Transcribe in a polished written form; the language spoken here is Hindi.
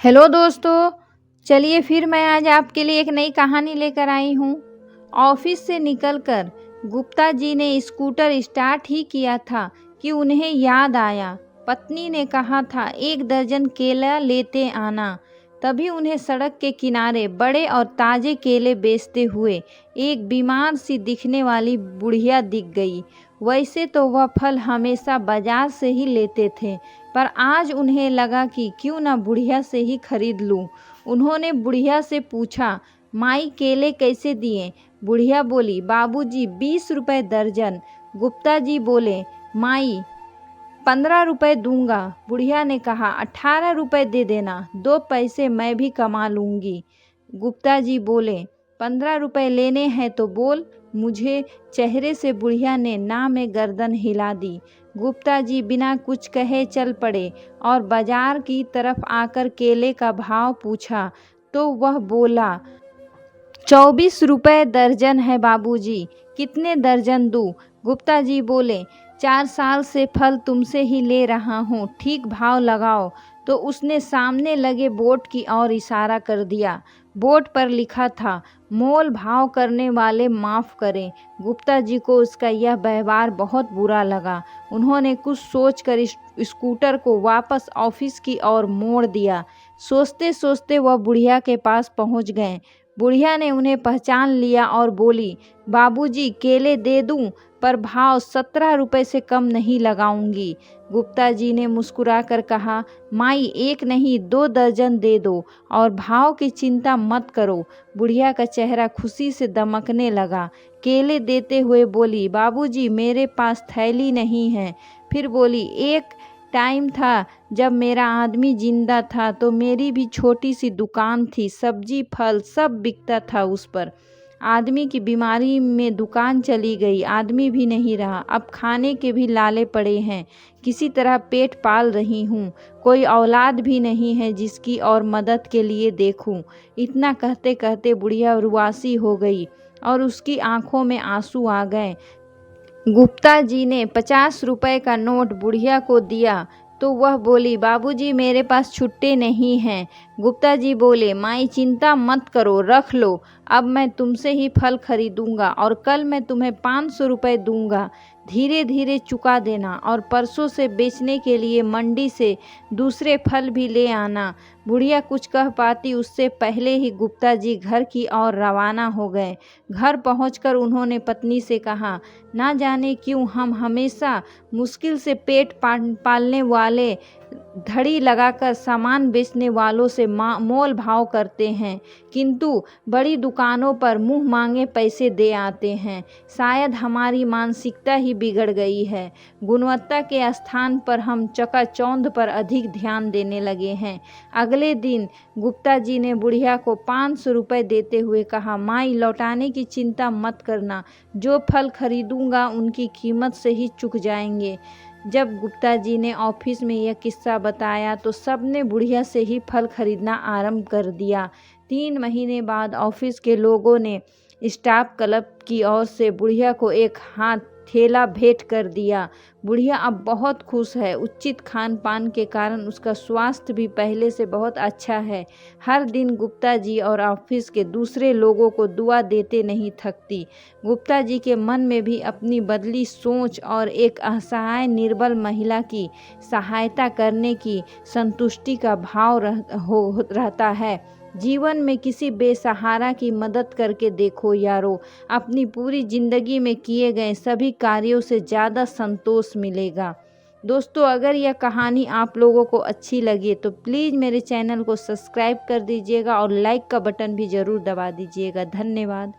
हेलो दोस्तों, चलिए फिर मैं आज आपके लिए एक नई कहानी लेकर आई हूँ। ऑफिस से निकलकर गुप्ता जी ने स्कूटर स्टार्ट ही किया था कि उन्हें याद आया। पत्नी ने कहा था 1 दर्जन केला लेते आना। तभी उन्हें सड़क के किनारे बड़े और ताजे केले बेचते हुए एक बीमार सी दिखने वाली बुढ़िया दिख गई। वैसे तो वह फल हमेशा बाजार से ही लेते थे, पर आज उन्हें लगा कि क्यों ना बुढ़िया से ही खरीद लूं। उन्होंने बुढ़िया से पूछा, माई केले कैसे दिए? बुढ़िया बोली, बाबूजी 20 रुपए दर्जन। गुप्ता जी बोले, माई 15 रुपए दूंगा। बुढ़िया ने कहा, 18 रुपए दे देना, 2 पैसे मैं भी कमा लूंगी। गुप्ता जी बोले, 15 रुपए लेने हैं तो बोल मुझे। चेहरे से बुढ़िया ने ना में गर्दन हिला दी। गुप्ता जी बिना कुछ कहे चल पड़े और बाजार की तरफ आकर केले का भाव पूछा तो वह बोला, 24 रुपए दर्जन है बाबूजी, कितने दर्जन दूँ? गुप्ता जी बोले, 4 साल से फल तुमसे ही ले रहा हूँ, ठीक भाव लगाओ। तो उसने सामने लगे बोर्ड की ओर इशारा कर दिया। बोर्ड पर लिखा था, मोल भाव करने वाले माफ़ करें। गुप्ता जी को उसका यह व्यवहार बहुत बुरा लगा। उन्होंने कुछ सोचकर स्कूटर को वापस ऑफिस की ओर मोड़ दिया। सोचते सोचते वह बुढ़िया के पास पहुंच गए। बुढ़िया ने उन्हें पहचान लिया और बोली, बाबूजी केले दे दूं, पर भाव 17 रुपए से कम नहीं लगाऊंगी। गुप्ता जी ने मुस्कुराकर कहा, माई 1 नहीं 2 दर्जन दे दो और भाव की चिंता मत करो। बुढ़िया का चेहरा खुशी से दमकने लगा। केले देते हुए बोली, बाबूजी मेरे पास थैली नहीं है। फिर बोली, एक टाइम था जब मेरा आदमी जिंदा था तो मेरी भी छोटी सी दुकान थी, सब्जी फल सब बिकता था उस पर। आदमी की बीमारी में दुकान चली गई, आदमी भी नहीं रहा, अब खाने के भी लाले पड़े हैं। किसी तरह पेट पाल रही हूँ, कोई औलाद भी नहीं है जिसकी और मदद के लिए देखूँ। इतना कहते कहते बुढ़िया रुआसी हो गई और उसकी आंखों में आंसू आ गए। गुप्ता जी ने 50 रुपए का नोट बुढ़िया को दिया तो वह बोली, बाबूजी मेरे पास छुट्टे नहीं हैं। गुप्ता जी बोले, माई चिंता मत करो, रख लो। अब मैं तुमसे ही फल खरीदूंगा और कल मैं तुम्हें 500 रुपए दूंगा। धीरे धीरे चुका देना और परसों से बेचने के लिए मंडी से दूसरे फल भी ले आना। बुढ़िया कुछ कह पाती उससे पहले ही गुप्ता जी घर की ओर रवाना हो गए। घर पहुंचकर उन्होंने पत्नी से कहा, ना जाने क्यों हम हमेशा मुश्किल से पेट पालने वाले धड़ी लगाकर सामान बेचने वालों से मोल भाव करते हैं, किंतु बड़ी दुकानों पर मुंह मांगे पैसे दे आते हैं। शायद हमारी मानसिकता ही बिगड़ गई है। गुणवत्ता के स्थान पर हम चकाचौंध पर अधिक ध्यान देने लगे हैं। अगले दिन गुप्ता जी ने बुढ़िया को 500 रुपये देते हुए कहा, माई लौटाने की चिंता मत करना, जो फल खरीदूंगा उनकी कीमत से ही चुक जाएंगे। जब गुप्ता जी ने ऑफिस में यह किस्सा बताया तो सबने बुढ़िया से ही फल खरीदना आरंभ कर दिया। 3 महीने बाद ऑफिस के लोगों ने स्टाफ क्लब की ओर से बुढ़िया को एक हाथ थैला भेंट कर दिया। बुढ़िया अब बहुत खुश है। उचित खान पान के कारण उसका स्वास्थ्य भी पहले से बहुत अच्छा है। हर दिन गुप्ता जी और ऑफिस के दूसरे लोगों को दुआ देते नहीं थकती। गुप्ता जी के मन में भी अपनी बदली सोच और एक असहाय निर्बल महिला की सहायता करने की संतुष्टि का भाव रहता है। जीवन में किसी बेसहारा की मदद करके देखो यारो, अपनी पूरी जिंदगी में किए गए सभी कार्यों से ज़्यादा संतोष मिलेगा। दोस्तों, अगर यह कहानी आप लोगों को अच्छी लगी तो प्लीज़ मेरे चैनल को सब्सक्राइब कर दीजिएगा और लाइक का बटन भी ज़रूर दबा दीजिएगा। धन्यवाद।